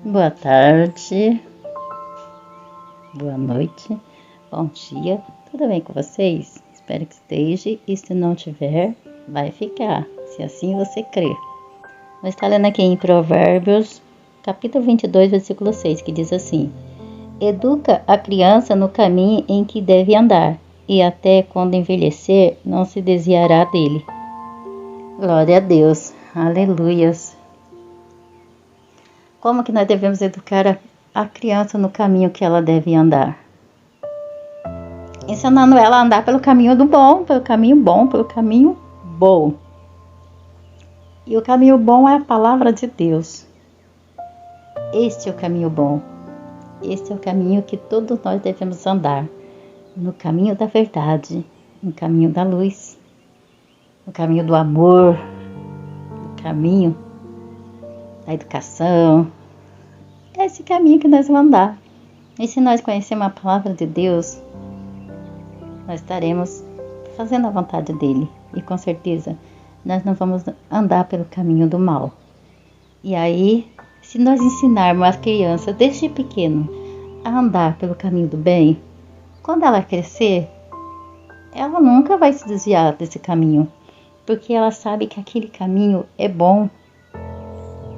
Boa tarde, boa noite, bom dia, tudo bem com vocês? Espero que esteja e se não tiver, vai ficar, se assim você crer. Vou estar lendo aqui em Provérbios, capítulo 22, versículo 6, que diz assim: Educa a criança no caminho em que deve andar, e até quando envelhecer não se desviará dele. Glória a Deus, aleluias. Como que nós devemos educar a criança no caminho que ela deve andar? Ensinando ela a andar pelo caminho do bom, pelo caminho bom, pelo caminho bom. E o caminho bom é a palavra de Deus. Este é o caminho bom. Este é o caminho que todos nós devemos andar. No caminho da verdade, no caminho da luz, no caminho do amor, no caminho da educação. É esse caminho que nós vamos andar. E se nós conhecermos a palavra de Deus, nós estaremos fazendo a vontade dele. E com certeza, nós não vamos andar pelo caminho do mal. E aí, se nós ensinarmos a criança desde pequeno a andar pelo caminho do bem, quando ela crescer, ela nunca vai se desviar desse caminho. Porque ela sabe que aquele caminho é bom.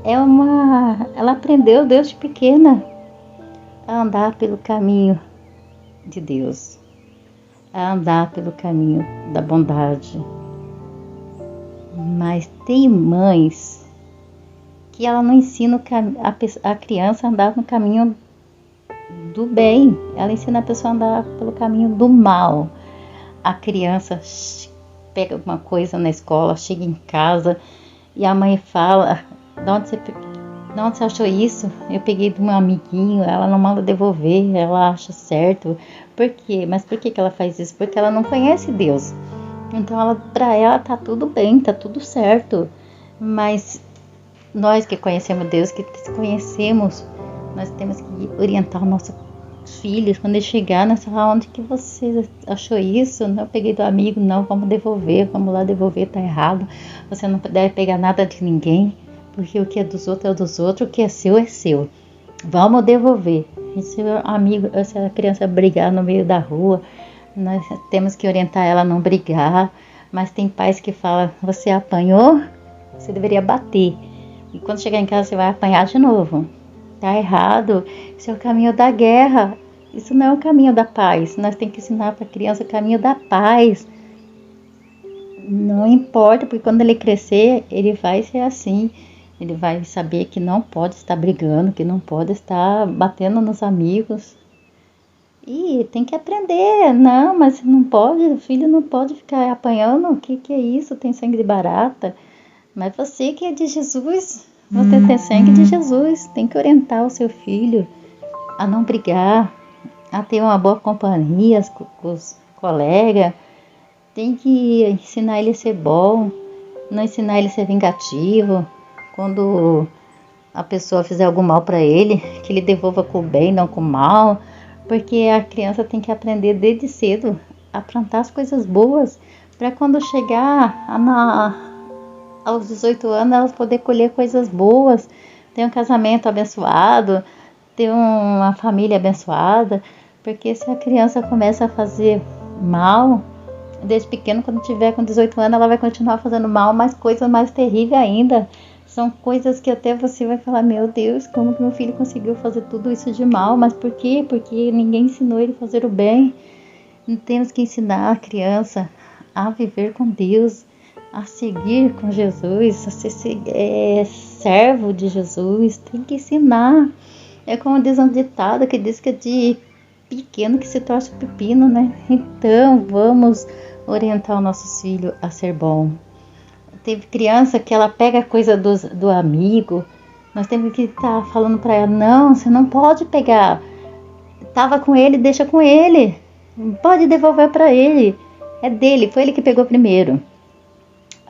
Ela aprendeu desde pequena a andar pelo caminho de Deus, a andar pelo caminho da bondade. Mas tem mães que ela não ensina a criança a andar no caminho do bem, ela ensina a pessoa a andar pelo caminho do mal. A criança pega alguma coisa na escola, chega em casa e a mãe fala: de onde você achou isso? Eu peguei de um amiguinho, ela não manda devolver, ela acha certo. Por quê? Mas por que ela faz isso? Porque ela não conhece Deus. Então, para ela tá tudo bem, tá tudo certo. Mas nós que conhecemos Deus, que conhecemos, nós temos que orientar o nosso filho. Quando ele chegar nessa, onde que você achou isso? Não, eu peguei do amigo, não, vamos devolver, vamos lá devolver, tá errado. Você não deve pegar nada de ninguém. Porque o que é dos outros é dos outros, o que é seu é seu. Vamos devolver. E se o amigo, se a criança brigar no meio da rua, nós temos que orientar ela a não brigar. Mas tem pais que falam: você apanhou, você deveria bater. E quando chegar em casa você vai apanhar de novo. Tá errado. Isso é o caminho da guerra. Isso não é o caminho da paz. Nós temos que ensinar para a criança o caminho da paz. Não importa, porque quando ele crescer, ele vai ser assim. Ele vai saber que não pode estar brigando, que não pode estar batendo nos amigos. E tem que aprender. Não, mas não pode, o filho não pode ficar apanhando. O que é isso? Tem sangue de barata. Mas você que é de Jesus, você tem sangue de Jesus. Tem que orientar o seu filho a não brigar, a ter uma boa companhia com os colegas. Tem que ensinar ele a ser bom, não ensinar ele a ser vingativo. Quando a pessoa fizer algum mal para ele, que ele devolva com o bem, não com o mal. Porque a criança tem que aprender desde cedo a plantar as coisas boas, para quando chegar aos 18 anos, ela poder colher coisas boas, ter um casamento abençoado, ter uma família abençoada. Porque se a criança começa a fazer mal, desde pequeno, quando tiver com 18 anos, ela vai continuar fazendo mal, mas coisas mais terríveis ainda. São coisas que até você vai falar: meu Deus, como que meu filho conseguiu fazer tudo isso de mal? Mas por quê? Porque ninguém ensinou ele a fazer o bem. Temos que ensinar a criança a viver com Deus, a seguir com Jesus, a ser servo de Jesus. Tem que ensinar. É como diz um ditado que diz que é de pequeno que se torce o pepino, né? Então, vamos orientar os nossos filhos a ser bom. Teve criança que ela pega a coisa do amigo, nós temos que estar falando para ela: não, você não pode pegar. Tava com ele, deixa com ele. Não pode devolver para ele. É dele, foi ele que pegou primeiro.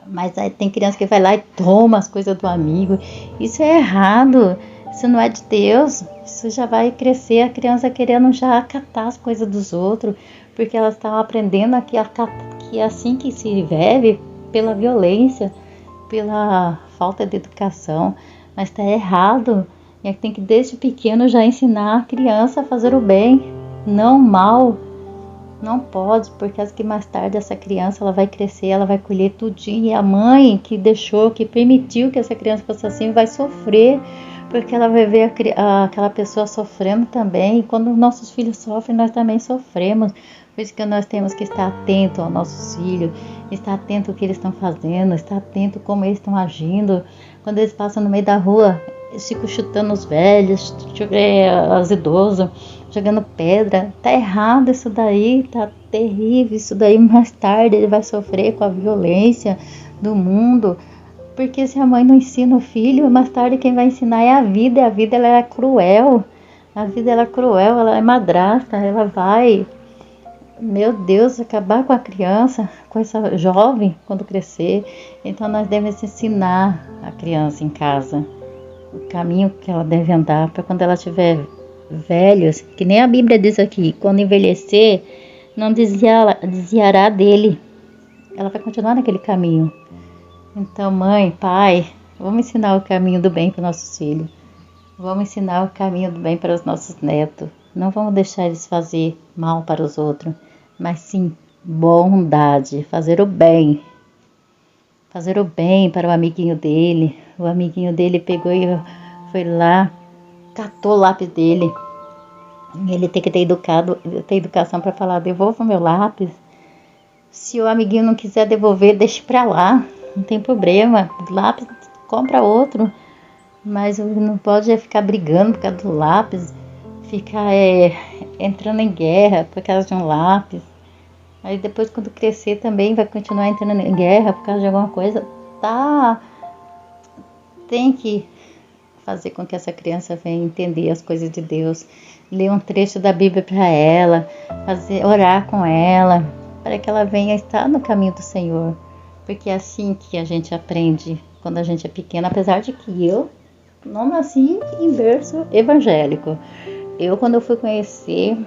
Mas aí tem criança que vai lá e toma as coisas do amigo. Isso é errado. Isso não é de Deus. Isso já vai crescer a criança querendo já acatar as coisas dos outros, porque elas estão aprendendo que é assim que se vive, pela violência, pela falta de educação. Mas está errado. E tem que desde pequeno já ensinar a criança a fazer o bem, não o mal. Não pode, porque acho que mais tarde essa criança ela vai crescer, ela vai colher tudinho. E a mãe que deixou, que permitiu que essa criança fosse assim, vai sofrer, porque ela vai ver aquela pessoa sofrendo também. E quando nossos filhos sofrem, nós também sofremos. Por isso que nós temos que estar atento aos nossos filhos, estar atento ao que eles estão fazendo, estar atento como eles estão agindo. Quando eles passam no meio da rua, eles ficam chutando os velhos, os idosos, jogando pedra. Tá errado isso daí, tá terrível isso daí. Mais tarde ele vai sofrer com a violência do mundo, porque se a mãe não ensina o filho, mais tarde quem vai ensinar é a vida. E a vida ela é cruel, a vida ela é cruel, ela é madrasta, ela vai, meu Deus, acabar com a criança, com essa jovem quando crescer. Então nós devemos ensinar a criança em casa o caminho que ela deve andar, para quando ela tiver velhos, que nem a Bíblia diz aqui, quando envelhecer, não desviará dele. Ela vai continuar naquele caminho. Então, mãe, pai, vamos ensinar o caminho do bem para os nossos filhos. Vamos ensinar o caminho do bem para os nossos netos. Não vamos deixar eles fazer mal para os outros, mas sim bondade, fazer o bem. Fazer o bem para o amiguinho dele. O amiguinho dele pegou e foi lá, catou o lápis dele. Ele tem que ter educação para falar, devolva o meu lápis. Se o amiguinho não quiser devolver, deixe para lá. Não tem problema. Lápis, compra outro. Mas não pode ficar brigando por causa do lápis. Ficar entrando em guerra por causa de um lápis. Aí depois, quando crescer, também vai continuar entrando em guerra por causa de alguma coisa. Tem que fazer com que essa criança venha entender as coisas de Deus. Ler um trecho da Bíblia para ela. Orar com ela. Para que ela venha estar no caminho do Senhor. Porque é assim que a gente aprende quando a gente é pequena. Apesar de que eu não nasci em berço evangélico. Quando eu fui conhecer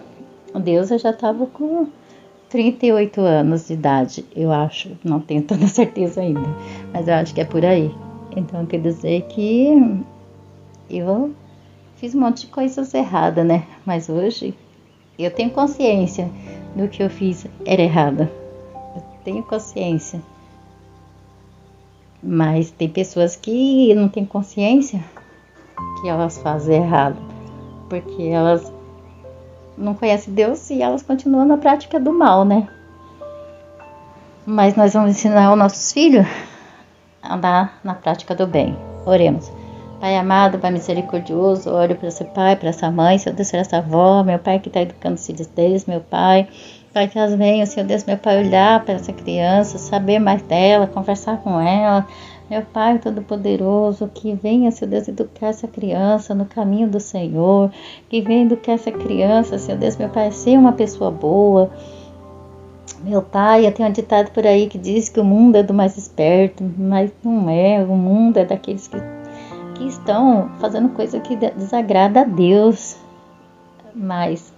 Deus, eu já estava com 38 anos de idade, eu acho. Não tenho toda certeza ainda, mas eu acho que é por aí. Então, quer dizer que eu fiz um monte de coisas erradas, né? Mas hoje eu tenho consciência do que eu fiz era errado. Eu tenho consciência. Mas tem pessoas que não têm consciência que elas fazem errado, porque elas não conhecem Deus e elas continuam na prática do mal, né? Mas nós vamos ensinar os nossos filhos a andar na prática do bem. Oremos. Pai amado, Pai misericordioso, oro para esse pai, para essa mãe, Senhor Deus, para essa avó, meu pai que está educando os filhos deles, meu pai. Pai, que elas venham, Senhor Deus, meu pai, olhar para essa criança, saber mais dela, conversar com ela. Meu Pai Todo-Poderoso, que venha, Senhor Deus, educar essa criança no caminho do Senhor. Que venha educar essa criança, Senhor Deus, meu Pai, ser uma pessoa boa. Meu Pai, eu tenho um ditado por aí que diz que o mundo é do mais esperto, mas não é. O mundo é daqueles que estão fazendo coisa que desagrada a Deus. Mas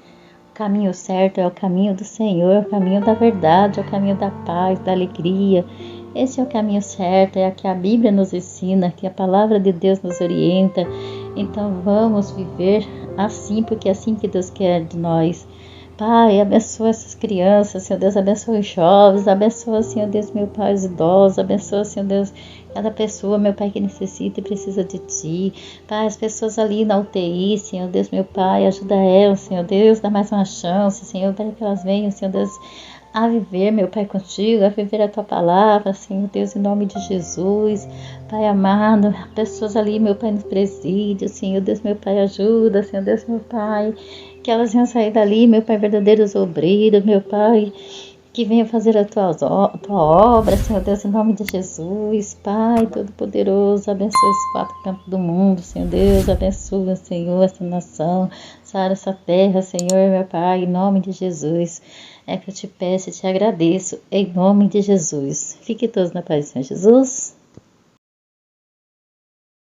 o caminho certo é o caminho do Senhor, é o caminho da verdade, é o caminho da paz, da alegria. Esse é o caminho certo, é o que a Bíblia nos ensina, que a palavra de Deus nos orienta. Então vamos viver assim, porque é assim que Deus quer de nós. Pai, abençoa essas crianças, Senhor Deus, abençoa os jovens, abençoa, Senhor Deus, meu Pai, os idosos, abençoa, Senhor Deus, cada pessoa, meu Pai, que necessita e precisa de Ti. Pai, as pessoas ali na UTI, Senhor Deus, meu Pai, ajuda elas, Senhor Deus, dá mais uma chance, Senhor, para que elas venham, Senhor Deus, a viver, meu Pai, contigo, a viver a Tua palavra, Senhor Deus, em nome de Jesus. Pai amado, pessoas ali, meu Pai, no presídio, Senhor Deus, meu Pai, ajuda, Senhor Deus, meu Pai, que elas venham sair dali, meu Pai, verdadeiros obreiros, meu Pai, que venham fazer a tua obra, Senhor Deus, em nome de Jesus. Pai Todo-Poderoso, abençoa esses 4 cantos do mundo, Senhor Deus, abençoa, Senhor, essa nação, sara essa terra, Senhor, meu Pai, em nome de Jesus. É que eu te peço e te agradeço, em nome de Jesus. Fique todos na paz do Senhor Jesus.